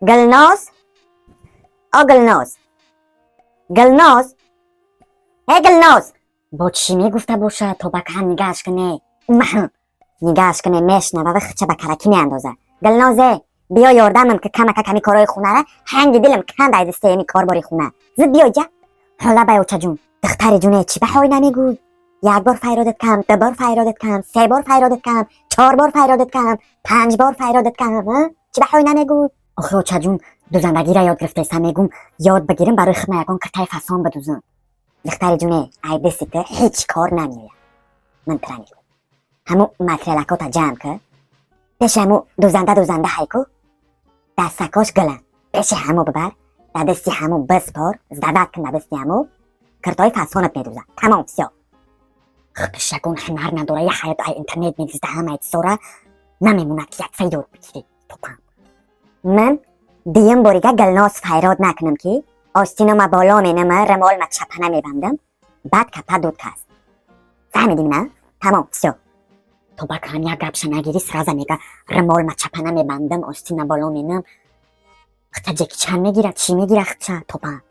گلناز گلناز گلناز گلناز با چی میگفته باشه تا به هم نگهش کنه نگهش کنه میشنوه و خچه به کرکی میاندازه. گلنازه بیا یاردمم که کمی کارای خونه را هنگ دلم کند از دسته می کار باری خونه. زد بیا جا. حالا بیوچه جون دختر جونه چی به های نمیگوی؟ یک بار فیرادت کم، 2 بار فیرادت کم، 3 بار فیرادت کم، 4 بار فیرادت کم، 5 بار فیرادت کم، چی به های نمیگوی؟ آخه اوچه جون دوزندگی را یاد گرفته ایسا میگم یاد بگیرم برای خودم یکان کتای فسان بدوزم. دختر جونه ای دسته هیچ کار نمیوید. من تره میگم همو مکرلکات جمع که پیش همو دوزنده هایکو دستکاش گلن پیش همو ببر در دستی همو بسپار زدت کن در دستی همو کرتای فسانت میدوزن. تمام سیا خبشگون هنر نداره یه حیات ای اینترنت میدوزده همه ایت سوره نمیموند که یک فیدور بگیری توپم. من دیم باریگه گلناز فیراد نکنم که آستینو ما بالا مینم رمال ما چپنه میبندم بعد کپه دود کس فهمیدیم نه؟ تمام سیا تو بکنم یک گپش نگیری سرازه میگه رمال ما چپنه میبندم آستینو بالا مینم خطه جکی چند میگیره چی میگیره خطه توپم